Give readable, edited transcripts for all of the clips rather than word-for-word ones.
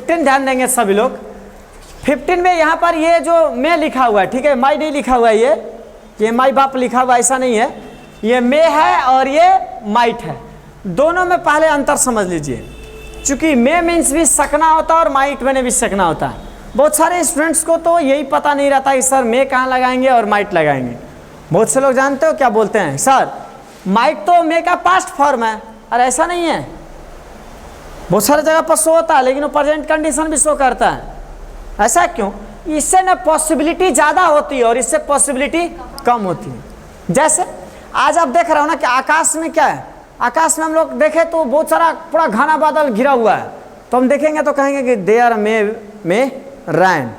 15 ध्यान देंगे सभी लोग। 15 में यहाँ पर ये जो मैं लिखा हुआ है, ठीक है, माई नहीं लिखा हुआ है, ये माई बाप लिखा हुआ ऐसा नहीं है, ये मे है और ये माइट है। दोनों में पहले अंतर समझ लीजिए। चूंकि मे मीन्स भी सकना होता है और माइट में भी सकना होता है। बहुत सारे स्टूडेंट्स को तो यही पता नहीं रहता कि सर मे कहाँ लगाएंगे और माइट लगाएंगे। बहुत से लोग जानते हो क्या बोलते हैं, सर माइट तो मे का पास्ट फॉर्म है, और ऐसा नहीं है। बहुत सारे जगह पर शो होता है लेकिन वो प्रेजेंट कंडीशन भी शो करता है। ऐसा क्यों? इससे ना पॉसिबिलिटी ज़्यादा होती है और इससे पॉसिबिलिटी कम होती है। जैसे आज आप देख रहे हो ना कि आकाश में क्या है, आकाश में हम लोग देखें तो बहुत सारा पूरा घना बादल घिरा हुआ है, तो हम देखेंगे तो कहेंगे कि देयर मे रेन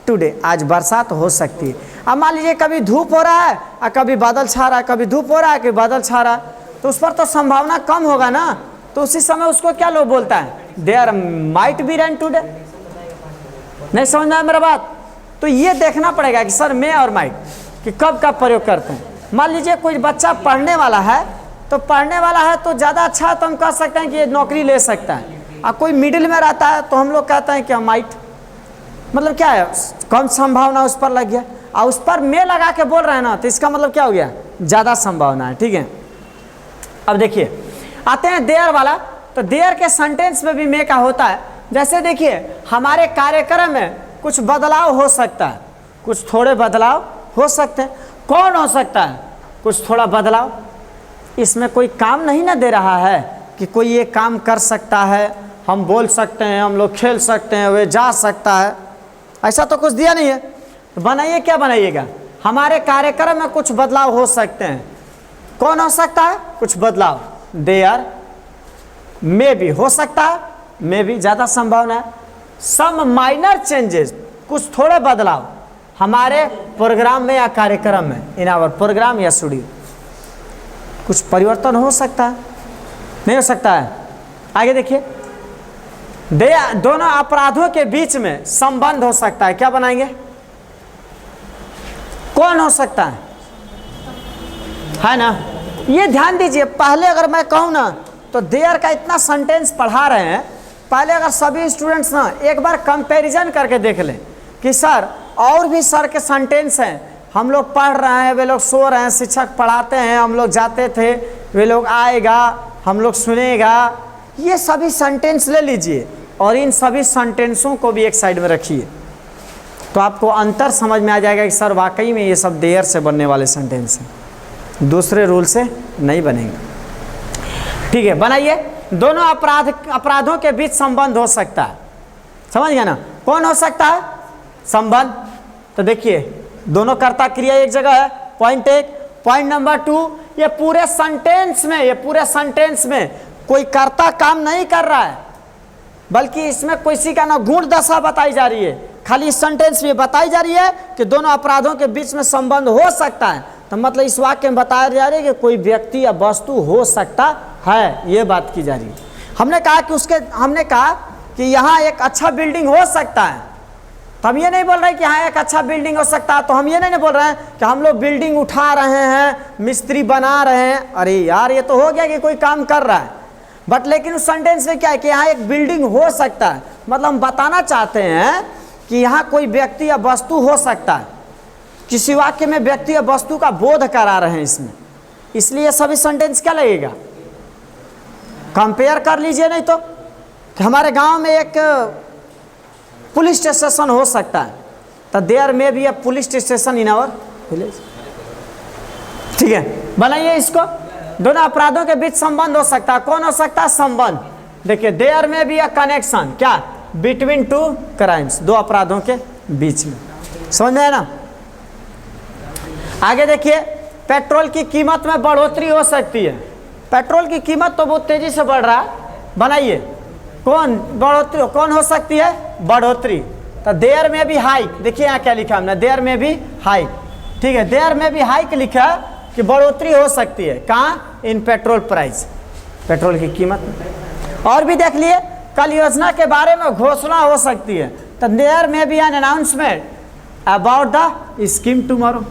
टुडे, आज बरसात हो सकती है। अब मान लीजिए कभी धूप हो रहा है और कभी बादल छा रहा है, कभी धूप हो रहा है कभी बादल छा रहा है, तो उस पर तो संभावना कम होगा ना, तो उसी समय उसको क्या लोग बोलता है, there might be rain today. नहीं समझ में आया मेरा बात? तो ये देखना पड़ेगा कि सर मे और माइट कि कब कब प्रयोग करते हैं। मान लीजिए कोई बच्चा पढ़ने वाला है, तो पढ़ने वाला है तो ज़्यादा अच्छा है तो हम कह सकते हैं कि ये नौकरी ले सकता है। और कोई मिडिल में रहता है तो हम लोग कहते हैं कि माइट, मतलब क्या है, कम संभावना उस पर लग गया, और उस पर मे लगा के बोल रहे हैं ना, तो इसका मतलब क्या हो गया, ज़्यादा संभावना है। ठीक है, अब देखिए आते हैं देयर वाला। तो देयर के सेंटेंस में भी मे का होता है। जैसे देखिए हमारे कार्यक्रम में कुछ बदलाव हो सकता है, कुछ थोड़े बदलाव हो सकते हैं। कौन हो सकता है कुछ थोड़ा बदलाव? इसमें कोई काम नहीं ना दे रहा है कि कोई ये काम कर सकता है, हम बोल सकते हैं, हम लोग खेल सकते हैं, वे जा सकता है, ऐसा तो कुछ दिया नहीं है। तो बनाइए, क्या बनाइएगा, हमारे कार्यक्रम में कुछ बदलाव हो सकते हैं। कौन हो सकता है कुछ बदलाव? देयर मे भी हो सकता है, मे भी ज़्यादा संभावना है। सम माइनर चेंजेस, कुछ थोड़े बदलाव हमारे प्रोग्राम में या कार्यक्रम में, इन आवर प्रोग्राम या स्टूडियो, कुछ परिवर्तन हो सकता है, नहीं हो सकता है। आगे देखिए, दोनों अपराधों के बीच में संबंध हो सकता है। क्या बनाएंगे? कौन हो सकता है ना? ये ध्यान दीजिए, पहले अगर मैं कहूँ ना तो देयर का इतना सेंटेंस पढ़ा रहे हैं, पहले अगर सभी स्टूडेंट्स ना एक बार कंपैरिजन करके देख लें कि सर और भी सर के सेंटेंस हैं, हम लोग पढ़ रहे हैं, वे लोग सो रहे हैं, शिक्षक पढ़ाते हैं, हम लोग जाते थे, वे लोग आएगा, हम लोग सुनेगा, ये सभी सेंटेंस ले लीजिए और इन सभी सेंटेंसों को भी एक साइड में रखिए, तो आपको अंतर समझ में आ जाएगा कि सर वाकई में ये सब देयर से बनने वाले सेंटेंस हैं, दूसरे रूल से नहीं बनेंगे। ठीक है, बनाइए। दोनों अपराधों के बीच संबंध हो सकता है, समझ गया ना? कौन हो सकता है? संबंध। तो देखिए दोनों कर्ता क्रिया एक जगह है, पॉइंट एक। पॉइंट नंबर 2, ये पूरे सेंटेंस में कोई कर्ता काम नहीं कर रहा है, बल्कि इसमें किसी का ना गुण दशा बताई जा रही है, खाली इस सेंटेंस में बताई जा रही है कि दोनों अपराधों के बीच में संबंध हो सकता है। तो मतलब इस वाक्य में बताया जा रहा है कि कोई व्यक्ति या वस्तु हो सकता है, ये बात की जा रही है। हमने कहा कि यहाँ एक अच्छा बिल्डिंग हो सकता है, तो हम ये नहीं बोल रहे कि यहाँ एक अच्छा बिल्डिंग हो सकता है, तो हम ये नहीं बोल रहे हैं कि हम लोग बिल्डिंग उठा रहे हैं, मिस्त्री बना रहे हैं। अरे यार ये तो हो गया कि कोई काम कर रहा है, बट लेकिन उस सेंटेंस में क्या है कि यहाँ एक बिल्डिंग हो सकता है, मतलब हम बताना चाहते हैं कि यहाँ कोई व्यक्ति या वस्तु हो सकता है। किसी वाक्य में व्यक्ति या वस्तु का बोध करा रहे हैं इसमें, इसलिए सभी सेंटेंस क्या लगेगा, कंपेयर कर लीजिए। नहीं तो कि हमारे गांव में एक पुलिस स्टेशन हो सकता है, तो देयर में भी a police station in our village. ठीक है, बनाइए इसको। दोनों अपराधों के बीच संबंध हो सकता है। कौन हो सकता है? संबंध। देखिए देयर में भी अ कनेक्शन, क्या, बिटवीन टू क्राइम्स, दो अपराधों के बीच में। समझ में आया ना? आगे देखिए, पेट्रोल की कीमत में बढ़ोतरी हो सकती है। पेट्रोल की कीमत तो बहुत तेजी से बढ़ रहा है, बनाइए। कौन बढ़ोतरी, कौन हो सकती है? बढ़ोतरी। तो देयर में भी हाइक, देखिए यहाँ क्या लिखा हमने, देयर में भी हाइक। ठीक है, देयर में भी हाइक लिखा कि बढ़ोतरी हो सकती है। कहाँ? इन पेट्रोल प्राइस, पेट्रोल की कीमत में। और भी देख लिए, कल योजना के बारे में घोषणा हो सकती है, तो देयर में भी an announcement about the scheme tomorrow.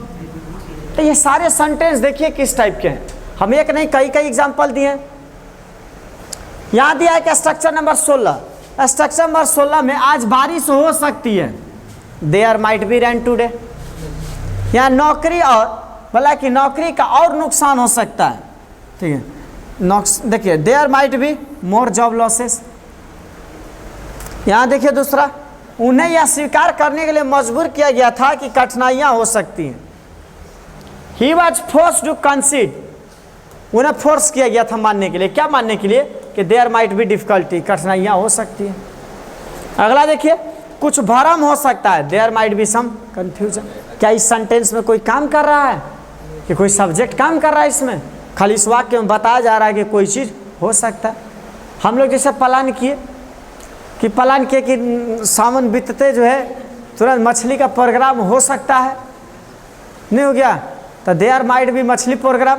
तो ये सारे सेंटेंस देखिए किस टाइप के हैं, हम एक नहीं कई एग्जाम्पल दिए। यहाँ दिया है कि स्ट्रक्चर नंबर 16, स्ट्रक्चर नंबर 16 में आज बारिश हो सकती है, there might be rain today. यहाँ नौकरी और बोला कि नौकरी का और नुकसान हो सकता है, ठीक है। देखिए there might be more job losses. यहाँ देखिए दूसरा, उन्हें यह स्वीकार करने के लिए मजबूर किया गया था कि कठिनाइयाँ हो सकती हैं। He was forced to concede, उन्हें फोर्स किया गया था मानने के लिए, क्या मानने के लिए कि देयर माइट बी डिफिकल्टी, कठिनाइयाँ हो सकती हैं। अगला देखिए, कुछ भरम हो सकता है, there might be some confusion. क्या इस सेंटेंस में कोई काम कर रहा है कि कोई सब्जेक्ट काम कर रहा है इसमें? खाली इस वाक्य में बताया जा रहा है कि कोई चीज़ हो सकता है। हम लोग जैसे प्लान किए कि सावन बीतते जो है तुरंत मछली का प्रोग्राम हो सकता है, नहीं हो गया तो देयर माइट भी मछली प्रोग्राम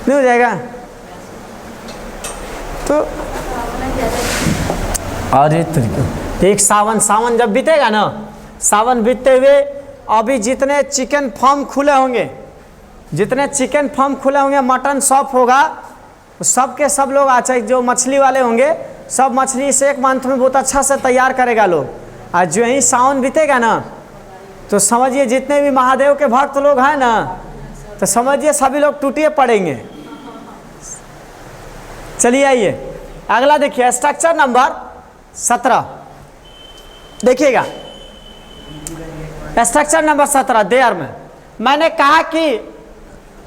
नहीं हो जाएगा। तो अरे तो एक सावन जब बीतेगा ना, सावन बीतते हुए अभी जितने चिकन फार्म खुले होंगे, मटन शॉप होगा, सब के सब लोग अच्छा जो मछली वाले होंगे सब मछली इसे 1 मंथ में बहुत अच्छा से तैयार करेगा लोग। आज जो ही सावन बीतेगा ना तो समझिए जितने भी महादेव के भक्त लोग हैं ना, तो समझिए सभी लोग टूटिए पड़ेंगे। चलिए आइए अगला देखिए, स्ट्रक्चर नंबर 17 देखिएगा। स्ट्रक्चर नंबर 17 देयर में मैंने कहा कि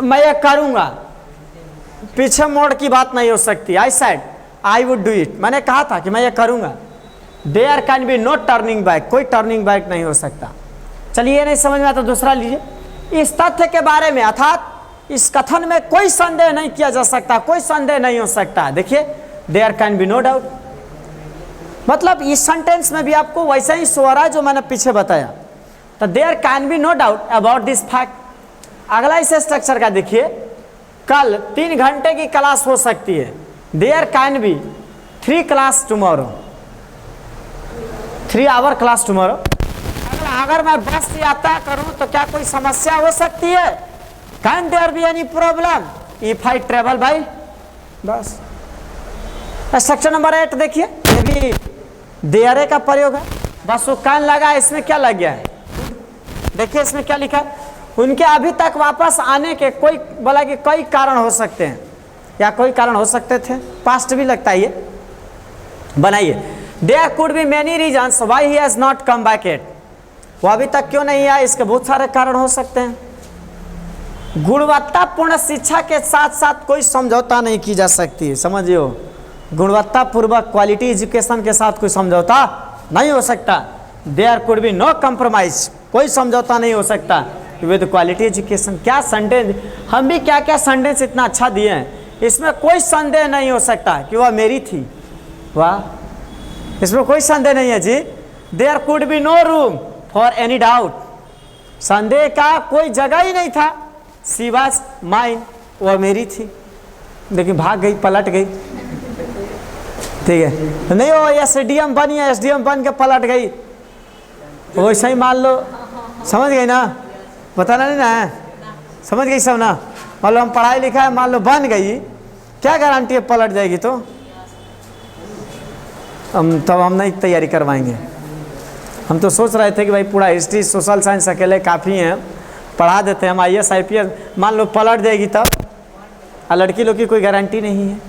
मैं ये करूँगा, पीछे मोड़ की बात नहीं हो सकती। I said I would do it, मैंने कहा था कि मैं ये करूँगा। There can be no turning back, कोई टर्निंग बैक नहीं हो सकता। चलिए ये नहीं समझ में आता, दूसरा लीजिए। इस तथ्य के बारे में अर्थात इस कथन में कोई संदेह नहीं किया जा सकता, कोई संदेह नहीं हो सकता। देखिए there can be no doubt, मतलब इस सेंटेंस में भी आपको वैसा ही शो रहा है जो मैंने पीछे बताया। तो there can be no doubt about this fact. अगला इस स्ट्रक्चर का देखिए, कल 3 घंटे की क्लास हो सकती है। There can be 3 class tomorrow, 3 hour class tomorrow. अगर मैं बस से यात्रा करूं तो क्या कोई समस्या हो सकती है? Can there be any problem if I travel by bus. Structure number 8 देखिए, ये भी देयर का प्रयोग है, बस वो कैन लगा, इसमें क्या लग गया है? देखिए इसमें क्या लिखा है, उनके अभी तक वापस आने के कोई बोला कि कई कारण हो सकते हैं या कोई कारण हो सकते थे, पास्ट भी लगता है ये। बनाइए, there could be many reasons why he has not come back yet, वो अभी तक क्यों नहीं आया, इसके बहुत सारे कारण हो सकते हैं। गुणवत्तापूर्ण शिक्षा के साथ साथ कोई समझौता नहीं की जा सकती है, समझियो, गुणवत्तापूर्वक क्वालिटी एजुकेशन के साथ कोई समझौता नहीं हो सकता। There could be no compromise, कोई समझौता नहीं हो सकता विद क्वालिटी एजुकेशन। क्या सेंटेंस, हम भी क्या क्या सेंटेंस इतना अच्छा दिए हैं, इसमें कोई संदेह नहीं हो सकता कि वह मेरी थी। वाह, इसमें कोई संदेह नहीं है जी। There could be no room for any doubt, संदेह का कोई जगह ही नहीं था। शी वाज माइन, वह मेरी थी, लेकिन भाग गई, पलट गई, ठीक है। नहीं वो एसडीएम बनी है, एसडीएम बन के पलट गई, वैसे ही मान लो, समझ गई ना, बताना नहीं ना है, समझ गई सब ना। मान लो हम पढ़ाई लिखा है, मान लो बन गई, क्या गारंटी है पलट जाएगी? तो हम नहीं तैयारी करवाएंगे। हम तो सोच रहे थे कि भाई पूरा हिस्ट्री सोशल साइंस अकेले काफ़ी हैं, पढ़ा देते हैं हम, IAS IPS, मान लो पलट जाएगी तब। और लड़की लोग की कोई गारंटी नहीं है,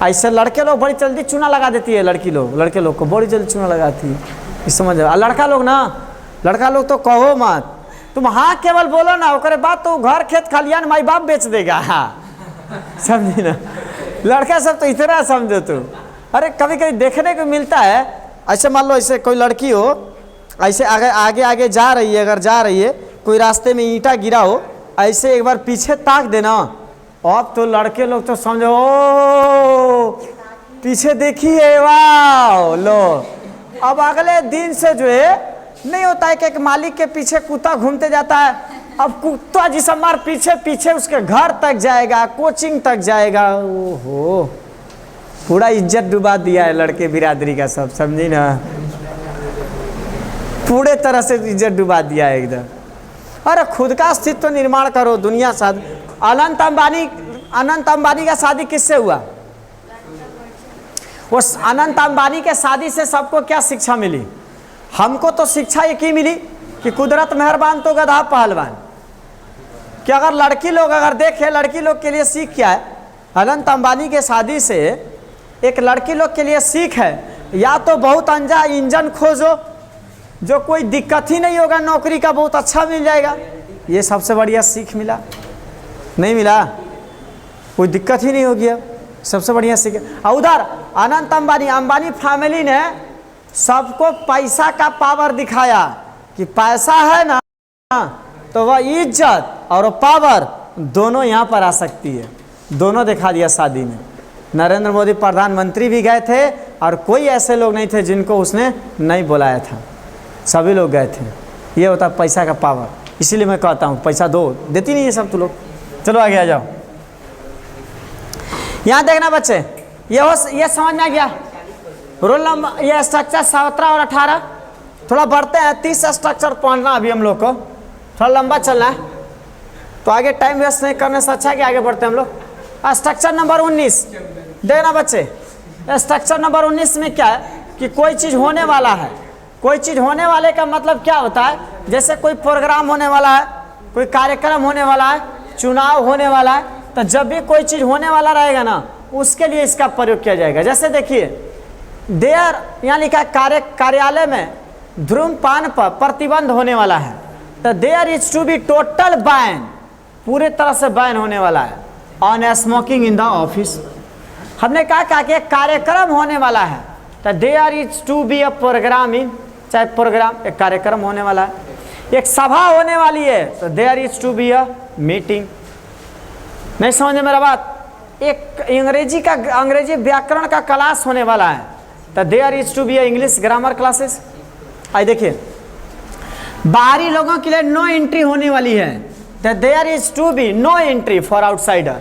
ऐसे लड़के लोग बड़ी जल्दी चूना लगा देती है, लड़के लोग को बड़ी जल्दी चूना लगाती है, इस समझ। लड़का लोग तो कहो मत, तुम हाँ केवल बोलो ना, ओकरे बाद तो घर खेत खलियान माई बाप बेच देगा, समझी ना। लड़का सब तो इतना समझो तू। अरे कभी कभी देखने को मिलता है, ऐसे मान लो ऐसे कोई लड़की हो, ऐसे आगे जा रही है, अगर जा रही है कोई रास्ते में ईंटा गिरा हो, ऐसे एक बार पीछे ताक देना, अब तो लड़के लोग तो समझो ओ पीछे देखिए, वाह लो। अब अगले दिन से जो है नहीं होता है कि एक मालिक के पीछे कुत्ता घूमते जाता है, अब कुत्ता जिसे मार पीछे पीछे उसके घर तक जाएगा, कोचिंग तक जाएगा। ओहो, पूरा इज्जत डुबा दिया है लड़के बिरादरी का सब, समझी ना, पूरे तरह से इज्जत डुबा दिया है एकदम। अरे खुद का अस्तित्व निर्माण करो, दुनिया साथ। अनंत अंबानी का शादी किससे हुआ? उस अनंत अंबानी के शादी से सबको क्या शिक्षा मिली? हमको तो शिक्षा एक ही मिली कि कुदरत मेहरबान तो गधा पहलवान। कि अगर लड़की लोग अगर देखें, लड़की लोग के लिए सीख क्या है? अनंत अंबानी के शादी से एक लड़की लोग के लिए सीख है, या तो बहुत अंजा इंजन खोजो जो कोई दिक्कत ही नहीं होगा, नौकरी का बहुत अच्छा मिल जाएगा। ये सबसे बढ़िया सीख मिला, नहीं मिला? कोई दिक्कत ही नहीं होगी। अब सबसे बढ़िया सीख। और उधर अनंत अंबानी फैमिली ने सबको पैसा का पावर दिखाया कि पैसा है ना तो वह इज्जत और पावर दोनों यहाँ पर आ सकती है। दोनों दिखा दिया शादी में। नरेंद्र मोदी प्रधानमंत्री भी गए थे और कोई ऐसे लोग नहीं थे जिनको उसने नहीं बुलाया था, सभी लोग गए थे। ये होता है पैसा का पावर। इसीलिए मैं कहता हूँ पैसा दो, देती नहीं है सब तो लोग। चलो आगे आ जाओ। यहाँ देखना बच्चे, ये समझ में आ गया? रोल नंबर, ये स्ट्रक्चर 17 और 18। थोड़ा बढ़ते हैं, 30 स्ट्रक्चर पढ़ना अभी हम लोग को, थोड़ा लंबा चलना है तो आगे टाइम वेस्ट नहीं करने से अच्छा है कि आगे बढ़ते हैं हम लोग। स्ट्रक्चर नंबर 19 देखना बच्चे। स्ट्रक्चर नंबर 19 में क्या है कि कोई चीज़ होने वाला है। कोई चीज़ होने वाले का मतलब क्या होता है? जैसे कोई प्रोग्राम होने वाला है, कोई कार्यक्रम होने वाला है, चुनाव होने वाला है, तो जब भी कोई चीज़ होने वाला रहेगा ना उसके लिए इसका प्रयोग किया जाएगा। जैसे देखिए देयर, यहाँ लिखा है कार्यालय में धूम्रपान पर प्रतिबंध होने वाला है, तो there is to be total ban, पूरे तरह से बैन होने वाला है on smoking in the office. हमने कहा कि एक कार्यक्रम होने वाला है, तो there is to be a programme in, चाहे प्रोग्राम एक कार्यक्रम होने वाला है। एक सभा होने वाली है तो there is to be a meeting. नहीं समझे मेरा बात? एक अंग्रेजी व्याकरण का क्लास होने वाला है तो there is to be a English grammar classes. आई देखिए बाहरी लोगों के लिए नो एंट्री होने वाली है तो there is to be no entry for outsider.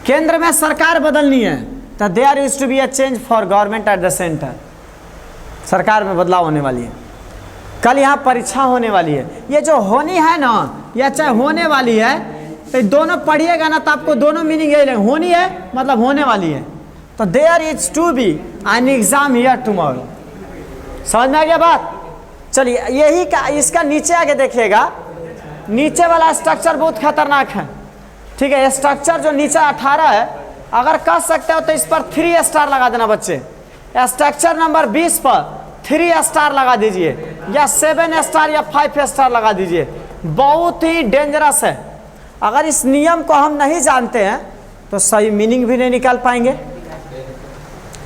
केंद्र में सरकार बदलनी है तो there is to be a change for government at the centre. सरकार में बदलाव होने वाली है। कल यहाँ परीक्षा होने वाली है। ये जो होनी है ना या चाहे होने वाली है, तो दोनों पढ़िएगा ना तो आपको दोनों मीनिंग यही लगेगा। होनी है मतलब होने वाली है, तो there is to be an exam here tomorrow. समझ में आ गया बात? चलिए यही का, इसका नीचे आगे देखिएगा। नीचे वाला स्ट्रक्चर बहुत खतरनाक है, ठीक है? स्ट्रक्चर जो नीचे 18 है, अगर कह सकते हो तो इस पर 3 स्टार लगा देना बच्चे। स्ट्रक्चर नंबर 20 पर 3 स्टार लगा दीजिए, या 7 स्टार या 5 स्टार लगा दीजिए। बहुत ही डेंजरस है। अगर इस नियम को हम नहीं जानते हैं तो सही मीनिंग भी नहीं निकाल पाएंगे,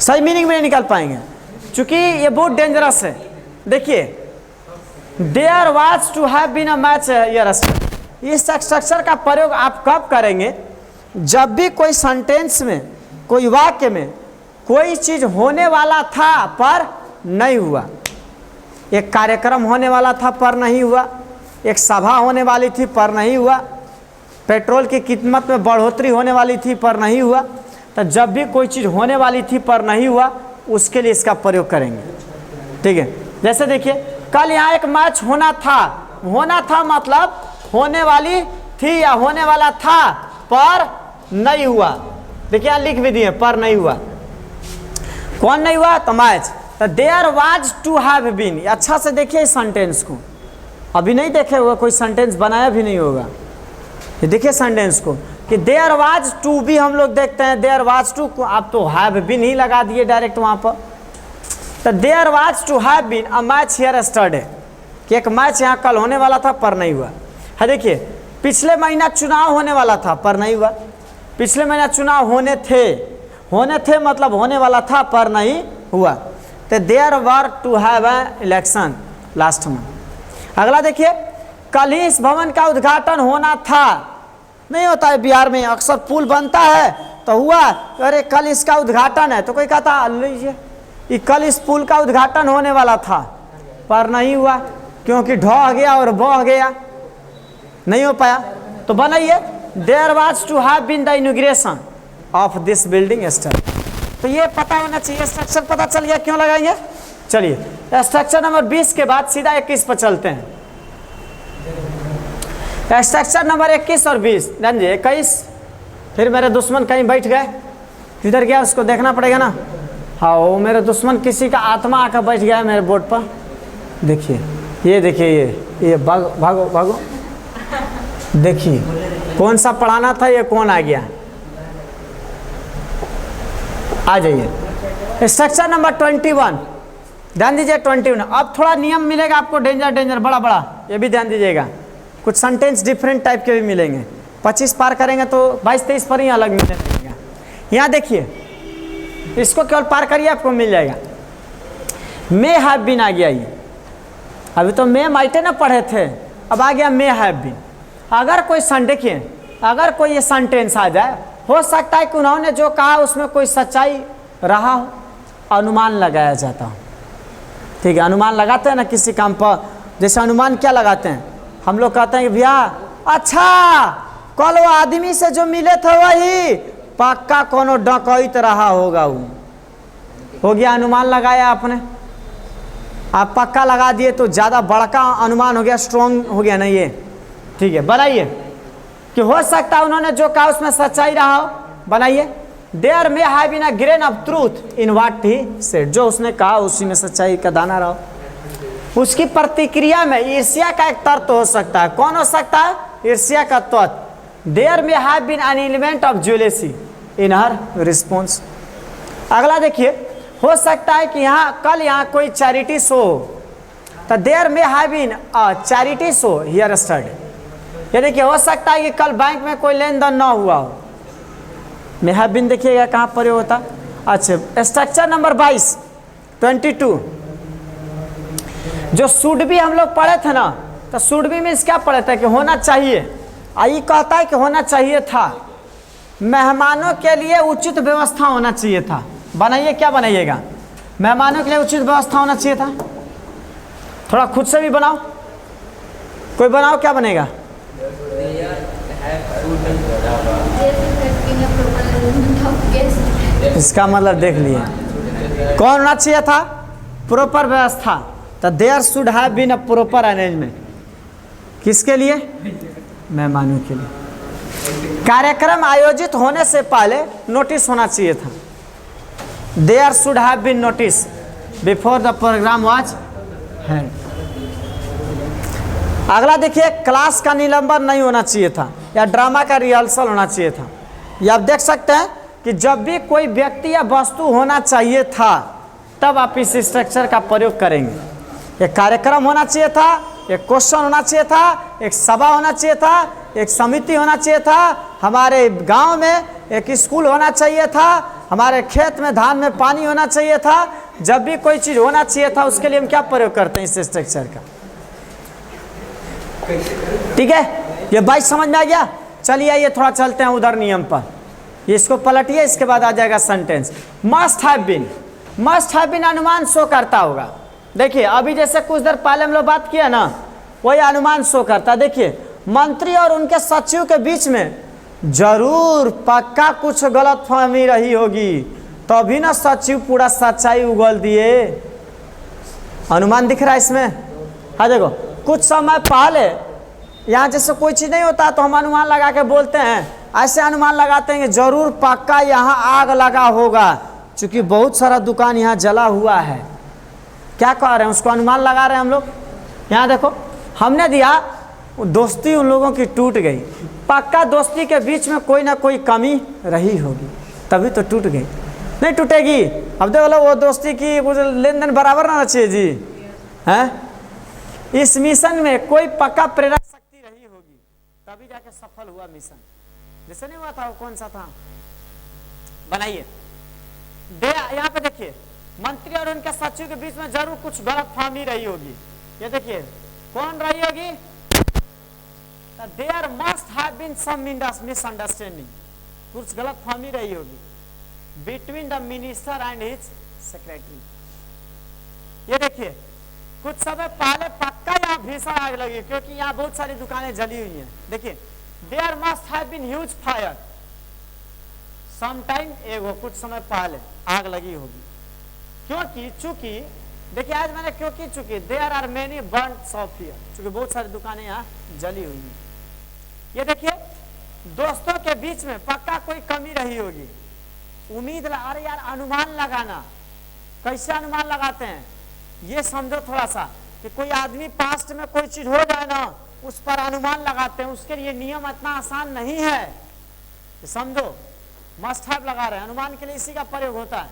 सही मीनिंग भी नहीं निकाल पाएंगे, क्योंकि ये बहुत डेंजरस है। देखिए there was to have been a match here. इस स्ट्रक्चर का प्रयोग आप कब करेंगे? जब भी कोई सेंटेंस में, कोई वाक्य में कोई चीज होने वाला था पर नहीं हुआ। एक कार्यक्रम होने वाला था पर नहीं हुआ, एक सभा होने वाली थी पर नहीं हुआ, पेट्रोल की कीमत में बढ़ोतरी होने वाली थी पर नहीं हुआ। तो जब भी कोई चीज़ होने वाली थी पर नहीं हुआ उसके लिए इसका प्रयोग करेंगे, ठीक है? जैसे देखिए कल यहाँ एक मैच होना था मतलब होने वाली थी या होने वाला था पर नहीं हुआ। देखिए यहाँ लिख भी दिए पर नहीं हुआ। कौन नहीं हुआ? तो मैच। तो there was to have been. अच्छा से देखिए इस सेंटेंस को, अभी नहीं देखे हुआ, कोई सेंटेंस बनाया भी नहीं होगा। ये देखिए सेंटेंस को कि देयर वाज टू बी, हम लोग देखते हैं देयर वाज टू, आप तो हैव बीन ही लगा दिए डायरेक्ट वहाँ पर। तो there was to have been a match here yesterday, कि एक मैच यहाँ कल होने वाला था पर नहीं हुआ है। देखिए पिछले महीना चुनाव होने वाला था पर नहीं हुआ। पिछले महीना चुनाव होने थे मतलब होने वाला था पर नहीं हुआ। तो there were to have a election last month. अगला देखिए कल ही इस भवन का उद्घाटन होना था। नहीं होता है बिहार में, अक्सर पुल बनता है तो हुआ, अरे कल इसका उद्घाटन है, तो कोई कहता लीजिए कि कल इस पुल का उद्घाटन होने वाला था पर नहीं हुआ क्योंकि ढह गया और बह गया, नहीं हो पाया। तो बनाइए there was to have been the inauguration of this building yesterday. तो ये पता होना चाहिए, स्ट्रक्चर पता चल गया क्यों लगाएंगे। चलिए स्ट्रक्चर नंबर 20 के बाद सीधा 21 पर चलते हैं। स्ट्रक्चर नंबर 21 और 20 जानिए 21। फिर मेरे दुश्मन कहीं बैठ गए, किधर गया उसको देखना पड़ेगा ना। हाँ, वो मेरे दुश्मन किसी का आत्मा आकर बैठ गया है मेरे बोर्ड पर। देखिए, ये देखिए, ये भागो भागो भागो। देखिए कौन सा पढ़ाना था, ये कौन आ गया। आ जाइए स्ट्रक्चर नंबर 21, ध्यान दीजिए 21। अब थोड़ा नियम मिलेगा आपको, डेंजर बड़ा बड़ा, ये भी ध्यान दीजिएगा। कुछ सेंटेंस डिफरेंट टाइप के भी मिलेंगे। 25 पार करेंगे तो 22-23 पर ही अलग मिलने लगेगा। यहाँ देखिए, इसको केवल पार करिए आपको मिल जाएगा। मे हैव बीन आ गया, ये अभी तो मे माइटे ना पढ़े थे, अब आ गया मे हैव बीन। अगर कोई देखिए, अगर कोई ये सेंटेंस आ जाए, हो सकता है कि उन्होंने जो कहा उसमें कोई सच्चाई रहा हो, अनुमान लगाया जाता हो। ठीक है, अनुमान लगाते हैं ना किसी काम पर। जैसे अनुमान क्या लगाते हैं हम लोग, कहते हैं कि भैया अच्छा कल वो आदमी से जो मिले थे वही पक्का कोनो डकैत रहा होगा। वो हो गया, अनुमान लगाया आपने। आप पक्का लगा दिए तो ज़्यादा बड़का अनुमान हो गया, स्ट्रॉन्ग हो गया ना ये। ठीक है, बनाइए कि हो सकता है उन्होंने जो कहा उसमें सच्चाई रहा हो। बनाइए, there may have been a grain of truth in what he said, जो उसने कहा उसी में सच्चाई का दाना रहा हो। उसकी प्रतिक्रिया में ईर्ष्या का एक तत्व हो सकता है। कौन हो सकता है? ईर्ष्या का तत्व। There may have been an element of jealousy in her response. अगला देखिए, हो सकता है कि कल यहाँ कोई चैरिटी शो हो, तो there may have been a charity show here study. ये देखिए, हो सकता है कि कल बैंक में कोई लेन देन ना हुआ हो। मे हैव बीन देखिएगा कहाँ पर होता। अच्छा, स्ट्रक्चर नंबर 22 जो शुड बी हम लोग पढ़े थे ना, तो शुड बी मीन्स क्या पढ़े थे कि होना चाहिए। आई कहता है कि होना चाहिए था, मेहमानों के लिए उचित व्यवस्था होना चाहिए था। बनाइए, क्या बनाइएगा? मेहमानों के लिए उचित व्यवस्था होना चाहिए था। थोड़ा खुद से भी बनाओ, कोई बनाओ, क्या बनेगा? इसका मतलब देख लिए, कौन होना चाहिए था? प्रॉपर व्यवस्था। तो there should have been a proper arrangement. किसके लिए? मेहमानों के लिए। कार्यक्रम आयोजित होने से पहले नोटिस होना चाहिए था। There should have been notice before the programme was held. अगला देखिए, क्लास का निलंबन नहीं होना चाहिए था, या ड्रामा का रिहर्सल होना चाहिए था। ये आप देख सकते हैं कि जब भी कोई व्यक्ति या वस्तु होना चाहिए था, तब आप इस स्ट्रक्चर का प्रयोग करेंगे। एक कार्यक्रम होना चाहिए था, एक क्वेश्चन होना चाहिए था, एक सभा होना चाहिए था, एक समिति होना चाहिए था, हमारे गांव में एक स्कूल होना चाहिए था, हमारे खेत में धान में पानी होना चाहिए था। जब भी कोई चीज़ होना चाहिए था, उसके लिए हम क्या प्रयोग करते हैं? इस स्ट्रक्चर का। ठीक है, ये 22 समझ में आ गया। चलिए आइए थोड़ा चलते हैं उधर नियम पर। इसको पलटिए, इसके बाद आ जाएगा sentence. Must have been, must have been अनुमान शो करता होगा। देखिए, अभी जैसे कुछ देर पहले हम लोग बात किया ना, वही अनुमान शो करता। देखिए, मंत्री और उनके सचिव के बीच में जरूर पक्का कुछ गलतफहमी रही होगी, तभी ना सचिव पूरा सच्चाई उगल दिए। अनुमान दिख रहा है इसमें। हाँ देखो, कुछ समय पहले यहाँ जैसे कोई चीज़ नहीं होता तो हम अनुमान लगा के बोलते हैं, ऐसे अनुमान लगाते हैं कि जरूर पक्का यहाँ आग लगा होगा, क्योंकि बहुत सारा दुकान यहाँ जला हुआ है। क्या कह रहे हैं? उसको अनुमान लगा रहे हैं हम लोग। यहाँ देखो, हमने दिया दोस्ती उन लोगों की टूट गई, पक्का दोस्ती के बीच में कोई ना कोई कमी रही होगी, तभी तो टूट गई। नहीं टूटेगी। अब देखो लो, वो दोस्ती की लेन देन बराबर ना चाहिए जी, हैं? इस मिशन में कोई पक्का प्रेरक शक्ति रही होगी, तभी जाके सफल हुआ मिशन। जैसे नहीं हुआ था, वो कौन सा था? बनाइए। यहाँ पे देखिए, मंत्री और उनके सचिव के बीच में जरूर कुछ गलतफहमी रही होगी। ये देखिए, कौन रही होगी? There must have been some misunderstanding, कुछ गलतफहमी रही होगी between the minister and his secretary. ये देखिए, कुछ समय पहले पक्का यहाँ भीषण आग लगी, क्योंकि यहाँ बहुत सारी दुकानें जली हुई हैं। देखिए, there must have been huge fire sometime ago, कुछ समय पहले आग लगी होगी। क्योंकि चूंकि देखिए, आज मैंने क्योंकि चूंकि there are many burns of here, चूंकि बहुत सारी दुकानें यहाँ जली हुई हैं। ये देखिए, दोस्तों के बीच में पक्का कोई कमी रही होगी, उम्मीद अरे यार अनुमान लगाना, कैसे अनुमान लगाते हैं ये समझो थोड़ा सा, कि कोई आदमी पास्ट में कोई चीज हो जाए ना उस पर अनुमान लगाते हैं, उसके लिए नियम इतना आसान नहीं है, समझो मस्ट हैव लगा रहे हैं। अनुमान के लिए इसी का प्रयोग होता है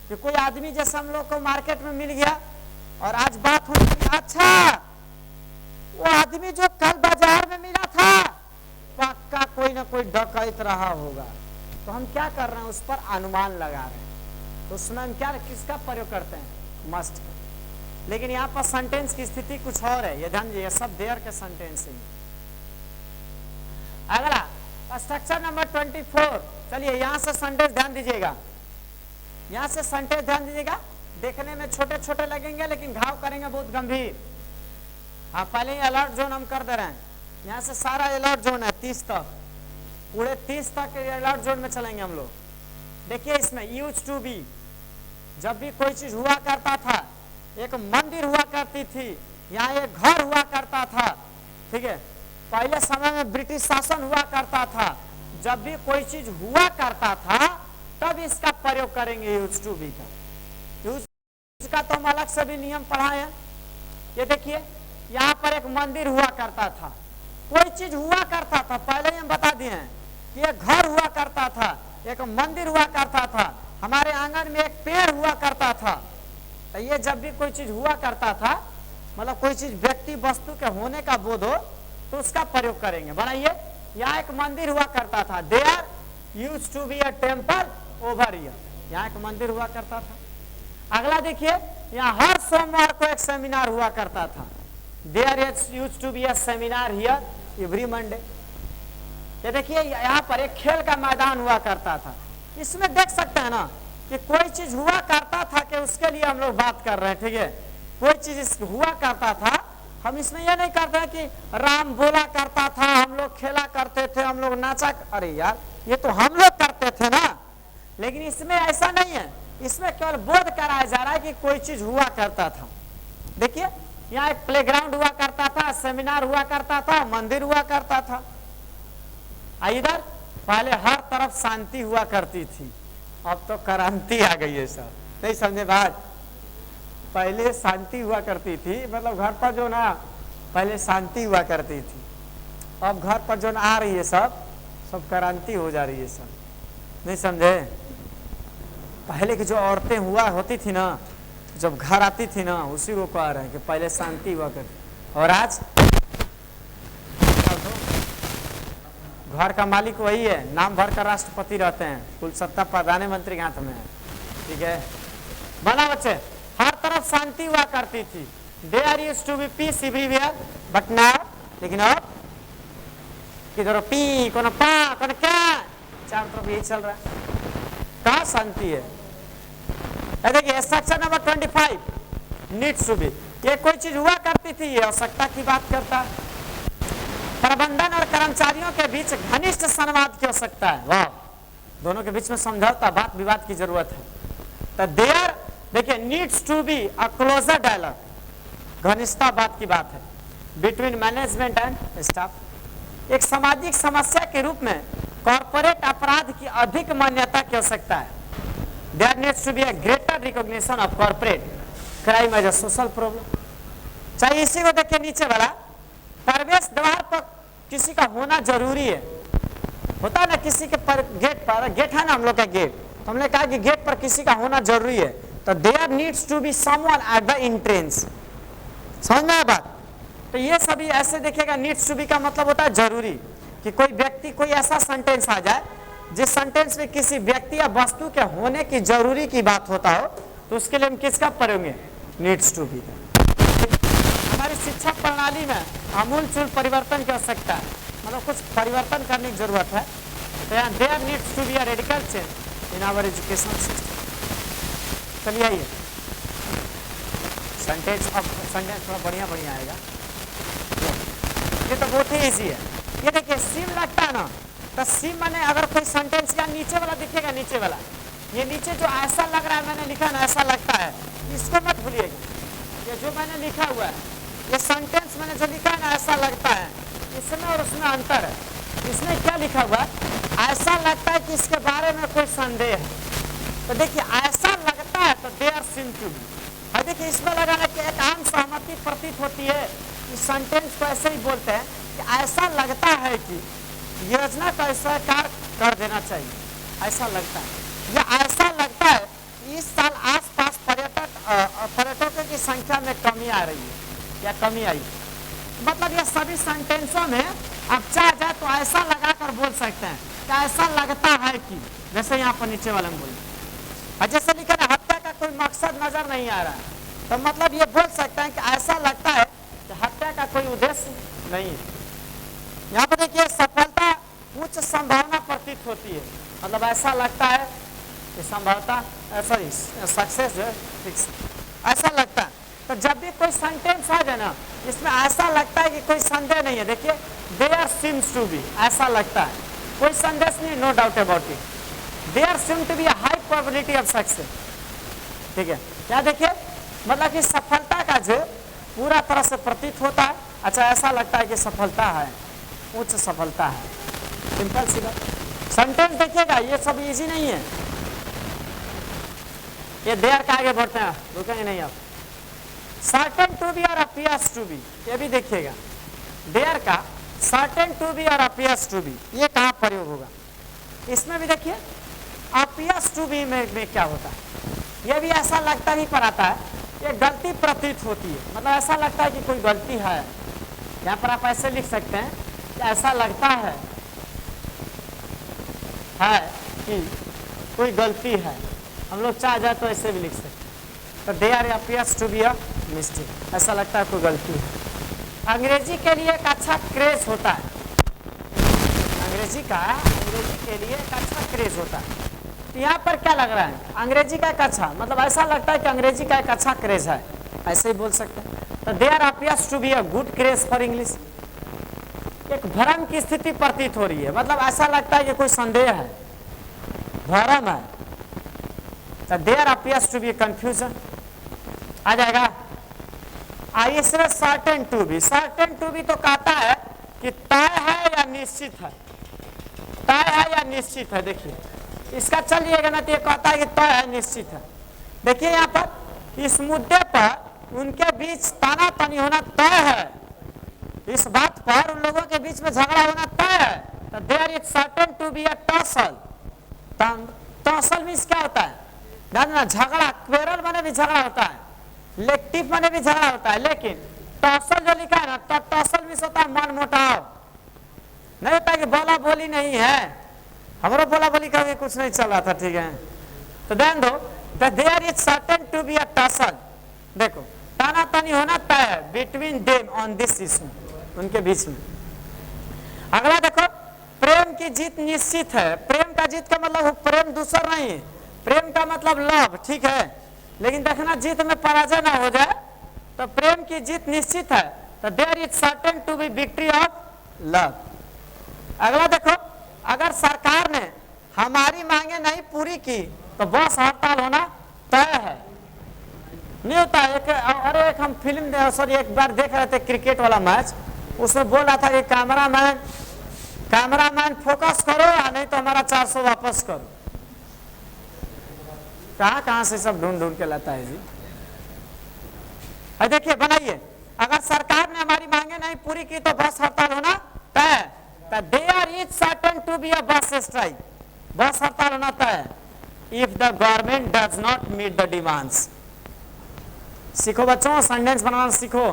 कि कोई आदमी जैसे हम लोग को मार्केट में मिल गया और आज बात होती है, अच्छा वो आदमी जो कल बाजार में मिला था पक्का कोई ना कोई डकैत रहा होगा, तो हम क्या कर रहे हैं उस पर अनुमान लगा रहे हैं, तो उसमें हम क्या किसका प्रयोग करते हैं, मस्ट। लेकिन यहाँ पर सेंटेंस की स्थिति कुछ और है, ये ध्यान दीजिए, सब देयर के सेंटेंस है। अगला स्ट्रक्चर नंबर 24, चलिए यहाँ से सेंटेंस ध्यान दीजिएगा, यहाँ से सेंटेंस ध्यान दीजिएगा, देखने में छोटे छोटे लगेंगे लेकिन घाव करेंगे बहुत गंभीर। हाँ पहले ही अलर्ट जोन हम कर दे रहे हैं, यहाँ से सारा अलर्ट जोन है 30 तक, पूरे 30 तक अलर्ट जोन में चलेंगे हम लोग। देखिए इसमें यूज टू बी, जब भी कोई चीज हुआ करता था, एक मंदिर हुआ करती थी, यहाँ एक घर हुआ करता था, ठीक है, पहले समय में ब्रिटिश शासन हुआ करता था, जब भी कोई चीज हुआ करता था तब इसका प्रयोग करेंगे यूज टू बी का। यूज का तो हम अलग से भी नियम पढ़ाए हैं। ये देखिए यहाँ पर एक मंदिर हुआ करता था, कोई चीज हुआ करता था, पहले ही हम बता दिए हैं कि एक घर हुआ करता था, एक मंदिर हुआ करता था, हमारे आंगन में एक पेड़ हुआ करता था। तो ये जब भी कोई चीज हुआ करता था, मतलब कोई चीज व्यक्ति वस्तु के होने का बोध हो तो उसका प्रयोग करेंगे। बनाइए, यहाँ एक मंदिर हुआ करता था, there used to be a temple over here, यहाँ एक मंदिर हुआ करता था। अगला देखिए, यहाँ हर सोमवार को एक सेमिनार हुआ करता था, there used to be a seminar here every Monday. ये देखिए यहाँ पर एक खेल का मैदान हुआ करता था, इसमें देख सकते हैं ना कि कोई चीज हुआ करता था कि उसके लिए हम लोग बात कर रहे हैं, ठीक है, कोई चीज हुआ करता था, हम इसमें यह नहीं करते हैं कि राम बोला करता था, हम लोग खेला करते थे, हम लोग नाचा, अरे यार ये तो हम लोग करते थे ना, लेकिन इसमें ऐसा नहीं है, इसमें केवल बोध कराया जा रहा है कि कोई चीज हुआ करता था। देखिए यहाँ एक प्लेग्राउंड हुआ करता था, सेमिनार हुआ करता था, मंदिर हुआ करता था। इधर पहले हर तरफ शांति हुआ करती थी, अब तो क्रांति आ गई है सर, नहीं समझे बात। पहले शांति हुआ करती थी, मतलब घर पर जो ना पहले शांति हुआ करती थी, अब घर पर जो आ रही है सब क्रांति हो जा रही है सर, नहीं समझे। पहले की जो औरतें हुआ होती थी ना, जब घर आती थी ना, उसी को कह रहे हैं कि पहले शांति हुआ करती, और आज घर का मालिक वही है, नाम भर कर राष्ट्रपति रहते हैं, कुल सत्ता प्रधानमंत्री के हाथ में है, ठीक है। बना बच्चे, हर तरफ शांति हुआ करती थी, there used to be peace everywhere, but now, लेकिन अब किधर पी, कोनो पा, कोनो क्या, चारों तरफ यही चल रहा है, कहाँ शांति है। देखिए structure number 25, needs to be, ये कोई चीज हुआ करती थी, ये आवश्यकता की बात करता है। प्रबंधन और कर्मचारियों के बीच घनिष्ठ संवाद की आवश्यकता है, वाह, दोनों के बीच में समझौता, बात विवाद की जरूरत है। तो देयर देखिए needs to be a closer dialogue, घनिष्ठता बात की बात है, बिटवीन मैनेजमेंट एंड स्टाफ। एक सामाजिक समस्या के रूप में कॉर्पोरेट अपराध की अधिक मान्यता की आवश्यकता है। There needs to be a greater recognition of corporate crime as a social problem. चाहिए इसी को देखिए नीचे वाला, प्रवेश द्वार पर किसी का होना जरूरी है, होता है ना किसी के पर गेट पर, गेट है ना हम लोग का गेट, तो हमने कहा कि गेट पर किसी का होना जरूरी है, तो there needs to be someone at the entrance, समझ में आया बात। तो ये सभी ऐसे देखिएगा, नीड्स टू बी का मतलब होता है जरूरी, कि कोई व्यक्ति, कोई ऐसा सेंटेंस आ जाए जिस सेंटेंस में किसी व्यक्ति या वस्तु के होने की जरूरी की बात होता हो, तो उसके लिए हम किसका प्रयोग है, नीड्स टू बी। हमारी शिक्षा प्रणाली में आमूलचूल परिवर्तन की आवश्यकता है, मतलब कुछ परिवर्तन करने की जरूरत है, तो यहाँ there needs to be a radical change in our education system. चलिए आइए सेंटेंस, अब सेंटेंस थोड़ा बढ़िया आएगा, ये तो बहुत ही ईजी है। ये देखिए सिम लगता है ना, तो सिम मैंने अगर कोई सेंटेंस का नीचे वाला दिखेगा, नीचे वाला, ये नीचे जो ऐसा लग रहा है मैंने लिखा ना, ऐसा लगता है, इसको मत भूलिएगा, ये जो मैंने लिखा हुआ है, ये सेंटेंस मैंने जो लिखा है ना ऐसा लगता है, इसमें और उसमें अंतर है। इसमें क्या लिखा हुआ है, ऐसा लगता है कि इसके बारे में कोई संदेह है। तो देखिए ऐसा लगता है तो देयर सीम टू बी। और देखिए इसमें लगाना कि एक आम सहमति प्रतीत होती है। इस सेंटेंस को ऐसे ही बोलते हैं कि ऐसा लगता है कि योजना का स्वीकार कर देना चाहिए। ऐसा लगता है या ऐसा लगता है इस साल आसपास पर्यटकों की संख्या में कमी आ रही है या कमी आई। मतलब ये सभी सेंटेंसों में आप चाह जाए तो ऐसा लगाकर बोल सकते हैं कि ऐसा लगता है कि, जैसे यहाँ पर नीचे वाले में बोले, और जैसे लिखा है हत्या का कोई मकसद नजर नहीं आ रहा है, तो मतलब ये बोल सकते हैं कि ऐसा लगता है कि हत्या का कोई उद्देश्य नहीं है। यहाँ पर देखिए सफलता उच्च संभावना प्रतीत होती है। मतलब ऐसा लगता है कि संभावना सॉरी सक्सेस जो है फिक्स, ऐसा लगता है। तो जब भी कोई सेंटेंस आ जाए ना इसमें ऐसा लगता है कि कोई संदेह नहीं है। देखिए देयर सीम्स टू बी, ऐसा लगता है, कोई संदेह नहीं, no doubt about it. There seem to be a high probability of success. ठीक है, क्या देखिए मतलब कि सफलता का जो पूरा तरह से प्रतीत होता है। अच्छा ऐसा लगता है कि सफलता है, उच्च सफलता है। सिंपल सी बात। सेंटेंस देखिएगा ये सब इजी नहीं है। ये देयर का आगे बढ़ते हैं, रुकेंगे नहीं आप। सर्टेन टू बी और अपीयर्स टू बी, ये भी देखिएगा। देयर का सर्टेन टू बी और अपीयर्स टू बी ये कहाँ प्रयोग होगा, इसमें भी देखिए अपीयर्स टू बी में क्या होता है। ये भी ऐसा लगता ही पर आता है, ये गलती प्रतीत होती है। मतलब ऐसा लगता है कि कोई गलती है। यहाँ पर आप ऐसे लिख सकते हैं कि ऐसा लगता है कि कोई गलती है। हम लोग चाह जाए तो ऐसे भी लिख सकते हैं। तो there appears to be a mistake, ऐसा लगता है कोई गलती है। अंग्रेजी के लिए एक अच्छा क्रेज होता है। अंग्रेजी के लिए एक अच्छा क्रेज होता है। तो यहाँ पर क्या लग रहा है, अंग्रेजी का एक अच्छा, मतलब ऐसा लगता है कि अंग्रेजी का एक अच्छा क्रेज है, ऐसे ही बोल सकते हैं। तो there appears to be a good craze for English. एक भ्रम की स्थिति प्रतीत हो रही है। मतलब ऐसा लगता है कि कोई संदेह है, भ्रम है। तो there appears to be confusion आ जाएगा। आइए certain to be. Certain to be तो कहता है कि तय है या निश्चित है, तय है या निश्चित है। देखिए इसका चलिएगा ना तो ये कहता है कि तय है निश्चित है। देखिए यहाँ पर इस मुद्दे पर उनके बीच तानातनी होना तय है, इस बात पर उन लोगों के बीच में झगड़ा होना तय है। तो there is certain to be a tussle. Tussle means क्या होता है, ना झगड़ा, क्वेरल माने भी झगड़ा होता है, इलेक्टिव माने भी झगड़ा होता है। लेकिन टसल जो लिखा है ना, तो टसल मीन्स होता है मन मुटाव। नहीं होता कि बोला बोली नहीं है, हमारा बोला बोली का भी कुछ नहीं चल रहा था। ठीक है, तो ध्यान दो, there is certain to be a tussle. देखो तानातनी होना तय है between them on this issue, उनके बीच में। अगला देखो प्रेम की जीत निश्चित है। प्रेम का जीत का मतलब प्रेम दूसरा नहीं है, प्रेम का मतलब लव। ठीक है, लेकिन देखना जीत में पराजय ना हो जाए। तो प्रेम की जीत निश्चित है। तो there is certain to be victory of love. अगला देखो अगर सरकार ने हमारी मांगे नहीं पूरी की तो बस हड़ताल होना तय है। नहीं होता एक हम फिल्म सॉरी एक बार देख रहे थे क्रिकेट वाला मैच, उसमें बोल रहा था कि कैमरामैन फोकस करो या नहीं तो हमारा 400 वापस करो। कहाँ से सब ढूंढ ढूंढ के लाता है जी। देखिए बनाइए, अगर सरकार ने हमारी मांगे नहीं पूरी की तो बस हड़ताल होना तय। There is certain to be a bus strike. Bus हड़ताल होना तय if the government does not meet the demands. सीखो बच्चों, सेंटेंस बनाना सीखो।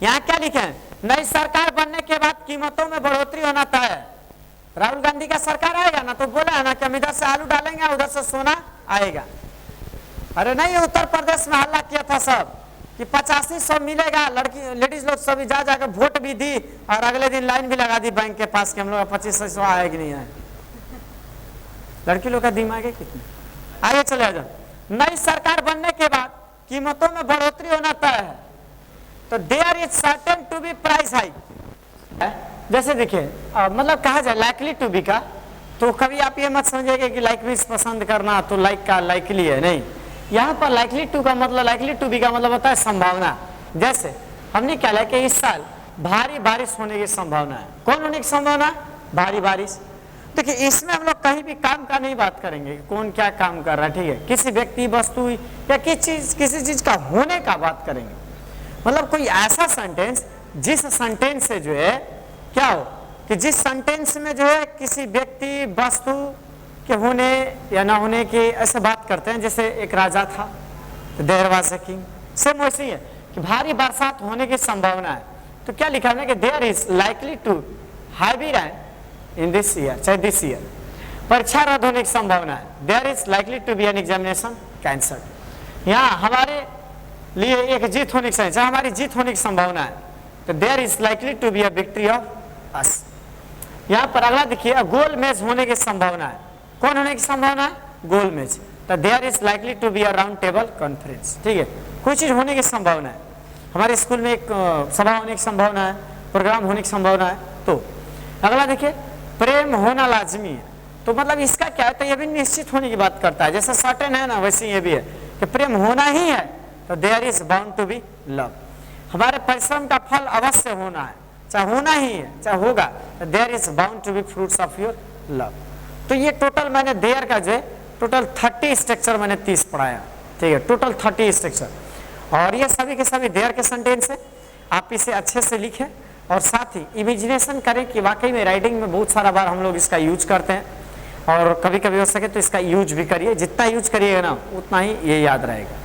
यहाँ क्या लिखे, नई सरकार बनने के बाद कीमतों में बढ़ोतरी होना तय है। राहुल गांधी का सरकार आएगा ना तो बोला है ना कि हम इधर से आलू डालेंगे उधर से सोना आएगा। अरे नहीं, उत्तर प्रदेश में हल्ला किया था सब कि 8500 मिलेगा। लड़की लेडीज लोग सभी जा जाकर वोट भी दी और अगले दिन लाइन भी लगा दी बैंक के पास कि हम लोग 2500 आए कि नहीं आए। लड़की लोग का दिमाग है कितना। आगे चले आ जाओ। नई सरकार बनने के बाद कीमतों में बढ़ोतरी होना तय है। तो there is certain to be price hike. जैसे देखिए मतलब कहा जाए लाइकली टू बी का, तो कभी आप ये मत समझिएगा कि लाइक मीन्स पसंद करना, तो लाइक का लाइकली है, नहीं। यहाँ पर लाइकली टू का मतलब, लाइकली टू बी का मतलब होता है संभावना। जैसे हमने क्या लिया कि इस साल भारी बारिश होने की संभावना है। कौन होने की संभावना? भारी बारिश। देखिए इसमें हम लोग कहीं भी काम का नहीं बात करेंगे, कौन क्या काम कर रहा है, ठीक है, किसी व्यक्ति वस्तु या किसी चीज का होने का बात करेंगे। मतलब कोई ऐसा सेंटेंस जिस सेंटेंस से जो है क्या हो कि जिस सेंटेंस में जो है किसी व्यक्ति वस्तु के होने या ना होने की ऐसे बात करते हैं। जैसे एक राजा था, there was a king, same वैसे ही है कि भारी बरसात होने की संभावना है, तो क्या लिखा है कि there is likely to heavy rain in this year, चाहे दिस ईयर, परीक्षा रद्द होने की संभावना है, there is likely to be an examination cancelled. यहाँ हमारे लिए एक जीत होने की संभावना, चाहे हमारी जीत होने की संभावना है, तो there is likely to be a victory of us. यहाँ पर अगला देखिए, गोल मैच होने की संभावना है, कौन होने की संभावना है, गोल मैच, तो there is likely to be a round table conference, ठीक है, कोई चीज होने की संभावना है, हमारे स्कूल में एक सभा होने की संभावना है, प्रोग्राम होने की संभावना है। तो अगला देखिए, प्रेम होना लाजमी है, तो मतलब इसका क्या है, तो ये भी निश्चित होने की बात करता है, जैसे सर्टेन है ना वैसे ये भी है कि प्रेम होना ही है, तो there is bound to be love. हमारे परिश्रम का फल अवश्य होना है, चाहे होना ही है चाहे होगा, तो there is bound to be fruits of your love. तो ये टोटल मैंने देयर का जो है टोटल 30 स्ट्रक्चर मैंने 30 पढ़ाया, ठीक है, टोटल 30 स्ट्रक्चर, और ये सभी के सभी देयर के सेंटेंस है। आप इसे अच्छे से लिखें और साथ ही इमेजिनेशन करें कि वाकई में राइटिंग में बहुत सारा बार हम लोग इसका यूज करते हैं, और कभी कभी हो सके तो इसका यूज भी करिए, जितना यूज करिएगा ना उतना ही ये याद रहेगा।